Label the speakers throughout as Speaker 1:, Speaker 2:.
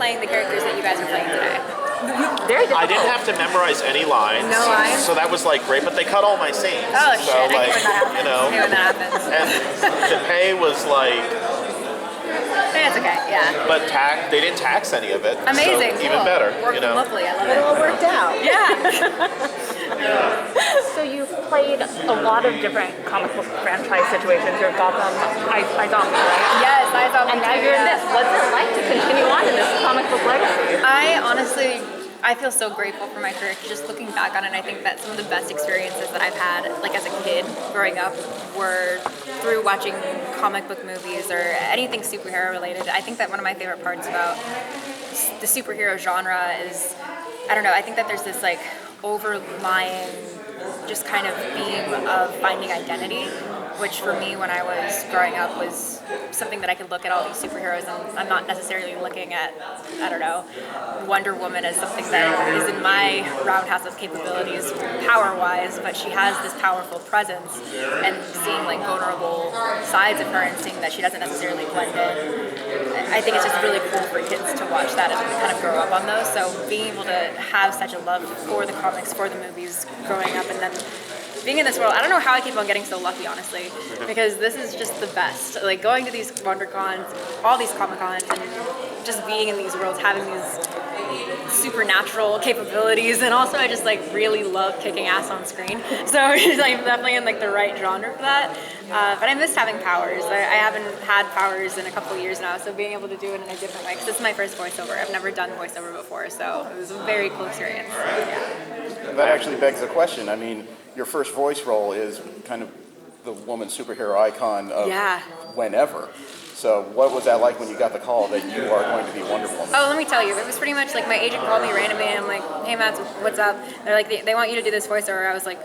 Speaker 1: playing the characters that you guys are playing today?
Speaker 2: Very difficult.
Speaker 3: I didn't have to memorize any lines.
Speaker 1: No lines?
Speaker 3: So that was like great, but they cut all my scenes.
Speaker 1: Oh
Speaker 3: so,
Speaker 1: shit!
Speaker 3: like,
Speaker 1: I hate when that happens.
Speaker 3: you know,
Speaker 1: I hate when that happens.
Speaker 3: and the pay was like,
Speaker 1: It's okay. Yeah.
Speaker 3: but they didn't tax any of it.
Speaker 1: Amazing.
Speaker 3: So even
Speaker 1: cool.
Speaker 3: better.
Speaker 1: Worked
Speaker 3: you know.
Speaker 1: lovely. I love
Speaker 2: It
Speaker 1: it.
Speaker 2: all worked out.
Speaker 1: Yeah.
Speaker 2: So you've played a lot of different comic book franchise situations. You're Gotham, I Zombie, right?
Speaker 1: Yes, I saw.
Speaker 2: And now you're in this. What's it like to continue on in this comic book legacy?
Speaker 1: I feel so grateful for my career. Just looking back on it, I think that some of the best experiences that I've had, like as a kid growing up, were through watching comic book movies or anything superhero related. I think that one of my favorite parts about the superhero genre is, I don't know, I think that there's this like overlying just kind of theme of finding identity, which for me when I was growing up was something that I could look at all these superheroes and I'm not necessarily looking at, I don't know, Wonder Woman as something that is in my roundhouse of capabilities power-wise, but she has this powerful presence and seeing like vulnerable sides of her and seeing that she doesn't necessarily blend in. I think it's just really cool for kids to watch that and kind of grow up on those. So being able to have such a love for the comics, for the movies growing up, and then being in this world, I don't know how I keep on getting so lucky, honestly, because this is just the best. Like going to these WonderCons, all these Comic Cons, and just being in these worlds, having these supernatural capabilities, and also I just like really love kicking ass on screen. So I'm definitely in like the right genre for that. But I missed having powers. I haven't had powers in a couple of years now, so being able to do it in a different way, because this is my first voiceover. I've never done voiceover before, so it was a very cool experience. Yeah.
Speaker 4: That actually begs the question. I mean, your first voice role is kind of the woman superhero icon of whenever. So what was that like when you got the call that you are going to be Wonder Woman?
Speaker 1: Oh, let me tell you, it was pretty much like my agent called me randomly and I'm like, hey Matt, what's up? They're like, they want you to do this voiceover. I was like,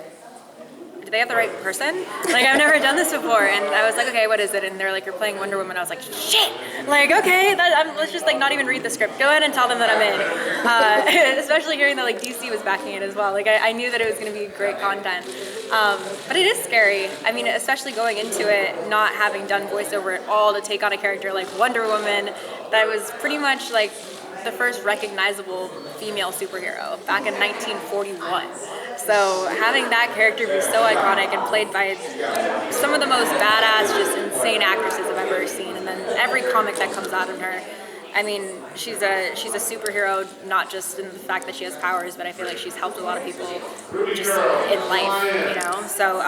Speaker 1: do they have the right person? Like, I've never done this before. And I was like, okay, what is it? And they're like, you're playing Wonder Woman. I was like, shit! Like, okay, let's just like not even read the script. Go ahead and tell them that I'm in. Especially hearing that like DC was backing it as well. Like, I knew that it was gonna be great content. But it is scary. I mean, especially going into it, not having done voiceover at all, to take on a character like Wonder Woman, that was pretty much like the first recognizable female superhero back in 1941. So having that character be so iconic and played by some of the most badass, just insane actresses I've ever seen, and then every comic that comes out of her. I mean, she's a superhero, not just in the fact that she has powers, but I feel like she's helped a lot of people just in life, you know? So,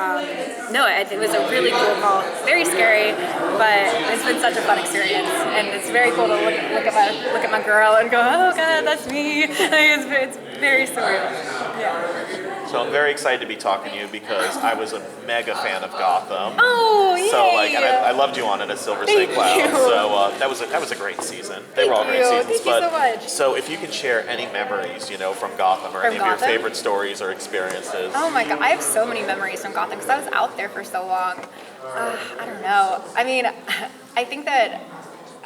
Speaker 1: no, it was a really cool call. Very scary, but it's been such a fun experience. And it's very cool to look at my girl and go, oh God, that's me. Like, it's very surreal. Yeah.
Speaker 3: So I'm very excited to be talking to you because I was a mega fan of Gotham.
Speaker 1: Oh, yay!
Speaker 3: So like, and I loved you on it as Silver Snake Cloud.
Speaker 1: you.
Speaker 3: So that was a great season. They were all great seasons.
Speaker 1: Thank you
Speaker 3: but
Speaker 1: so much.
Speaker 3: So if you can share any memories, you know, from Gotham or
Speaker 1: From
Speaker 3: any of your
Speaker 1: Gotham?
Speaker 3: favorite stories or experiences.
Speaker 1: Oh my God, I have so many memories from Gotham because I was out there for so long. I don't know. I mean, I think that,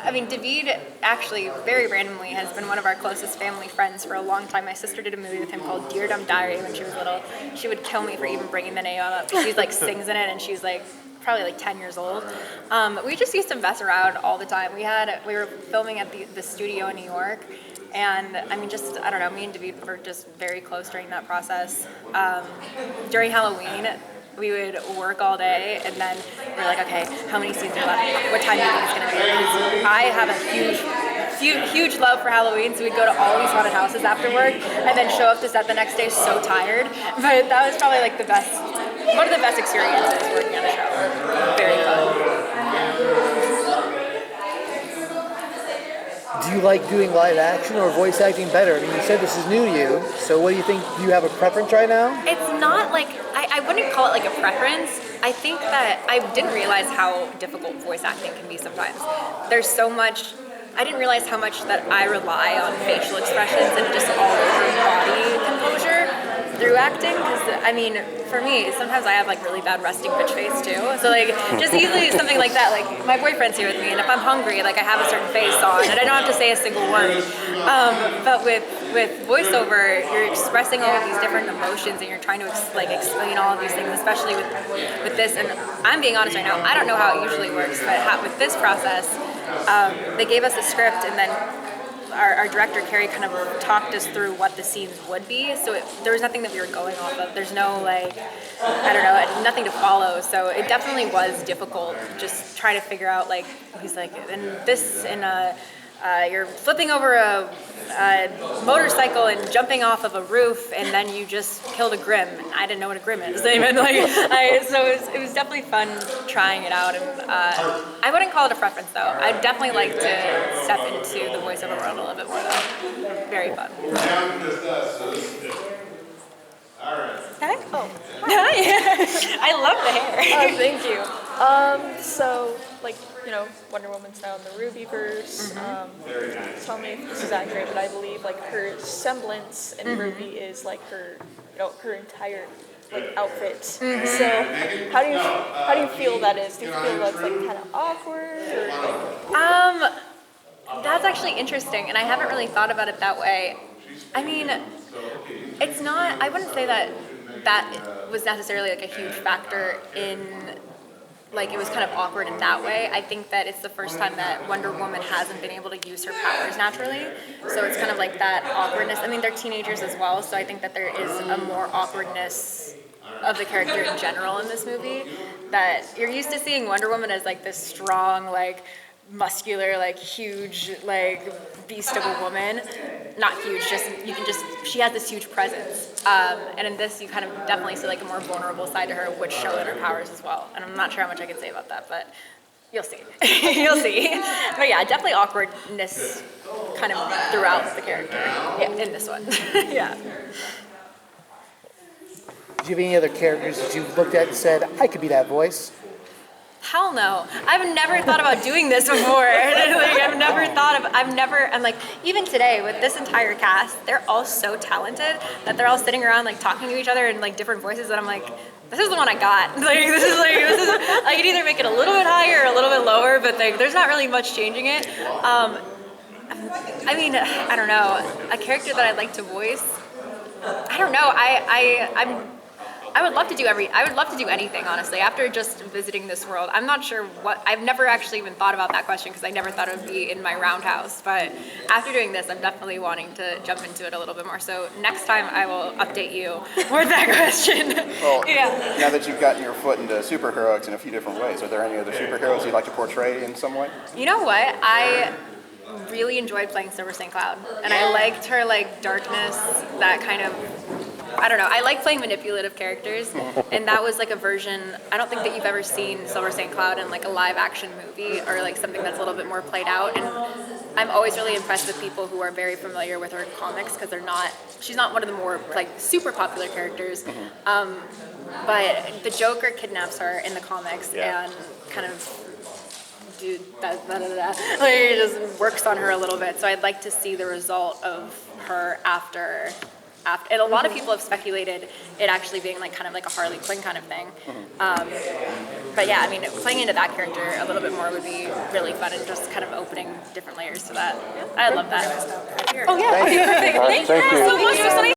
Speaker 1: David actually, very randomly, has been one of our closest family friends for a long time. My sister did a movie with him called Dear Dumb Diary when she was little. She would kill me for even bringing the name up. She's like sings in it, and she's like probably like 10 years old. We just used to mess around all the time. We were filming at the studio in New York, and I don't know, me and David were just very close during that process. During Halloween, we would work all day, and then we're like, okay, how many scenes are left? What time do you think it's gonna be? Because I have a huge love for Halloween, so we'd go to all these haunted houses after work, and then show up to set the next day so tired. But that was probably like one of the best experiences working on a show. Very fun.
Speaker 5: Do you like doing live action or voice acting better? I mean, you said this is new to you, so what do you think? Do you have a preference right now?
Speaker 1: It's not like, I wouldn't call it like a preference. I think that I didn't realize how difficult voice acting can be sometimes. There's so much, I didn't realize how much that I rely on facial expressions and just all over body composure through acting, because for me, sometimes I have like really bad resting bitch face too. So like, just easily something like that. Like my boyfriend's here with me, and if I'm hungry, like I have a certain face on, and I don't have to say a single word. But with voiceover, you're expressing all of these different emotions, and you're trying to explain all of these things, especially with this. And I'm being honest right now, I don't know how it usually works, but with this process, they gave us a script, and then our director Carrie kind of talked us through what the scenes would be. So there was nothing that we were going off of. There's no like, I don't know, nothing to follow. So it definitely was difficult just trying to figure out like, he's like, and this and you're flipping over a motorcycle and jumping off of a roof, and then you just killed a Grimm. And I didn't know what a Grimm is. Even like, so it was definitely fun trying it out. And I wouldn't call it a preference though. I'd definitely like to step into the voiceover world a little bit more though. Very fun. Hi. Oh. Hi. I love the hair.
Speaker 2: Thank you. So, like, you know, Wonder Woman's now in the RWBY verse. Tell me if this is accurate, but I believe like her semblance in RWBY is like her, you know, her entire like outfit. So, how do you feel that is? Do you feel that's like kind of awkward? Or, like...
Speaker 1: That's actually interesting, and I haven't really thought about it that way. I mean, it's not. I wouldn't say that was necessarily like a huge factor in. Like it was kind of awkward in that way. I think that it's the first time that Wonder Woman hasn't been able to use her powers naturally. So it's kind of like that awkwardness. I mean, they're teenagers as well, so I think that there is a more awkwardness of the character in general in this movie. That you're used to seeing Wonder Woman as like this strong, like muscular, like huge, like beast of a woman. Not huge, just she has this huge presence. And in this, you kind of definitely see like a more vulnerable side to her, which show in her powers as well. And I'm not sure how much I can say about that, but you'll see. You'll see. But yeah, definitely awkwardness kind of throughout the character. Yeah, in this one. Yeah.
Speaker 5: Do you have any other characters that you've looked at and said, I could be that voice?
Speaker 1: Hell no. I've never thought about doing this before. I'm like, even today with this entire cast, they're all so talented that they're all sitting around like talking to each other in like different voices that I'm like, this is the one I got. This is I could either make it a little bit higher or a little bit lower, but like, there's not really much changing it. I mean, I don't know. A character that I'd like to voice, I don't know. I would love to do anything, honestly. After just visiting this world, I'm not sure what. I've never actually even thought about that question because I never thought it would be in my roundhouse. But after doing this, I'm definitely wanting to jump into it a little bit more. So next time I will update you with that question.
Speaker 4: Well,
Speaker 1: yeah.
Speaker 4: Now that you've gotten your foot into superheroics in a few different ways, are there any other superheroes you'd like to portray in some way?
Speaker 1: You know what? I really enjoyed playing Silver St. Cloud, and I liked her like darkness, that kind of. I don't know. I like playing manipulative characters, and that was like a version. I don't think that you've ever seen Silver St. Cloud in like a live action movie or like something that's a little bit more played out. And I'm always really impressed with people who are very familiar with her comics because she's not one of the more like super popular characters. But the Joker kidnaps her in the comics and kind of like he just works on her a little bit. So I'd like to see the result of her after, and a lot of people have speculated it actually being like kind of like a Harley Quinn kind of thing. But yeah, I mean, playing into that character a little bit more would be really fun and just kind of opening different layers to that. I love that. Oh yeah, perfect. Thank you so much.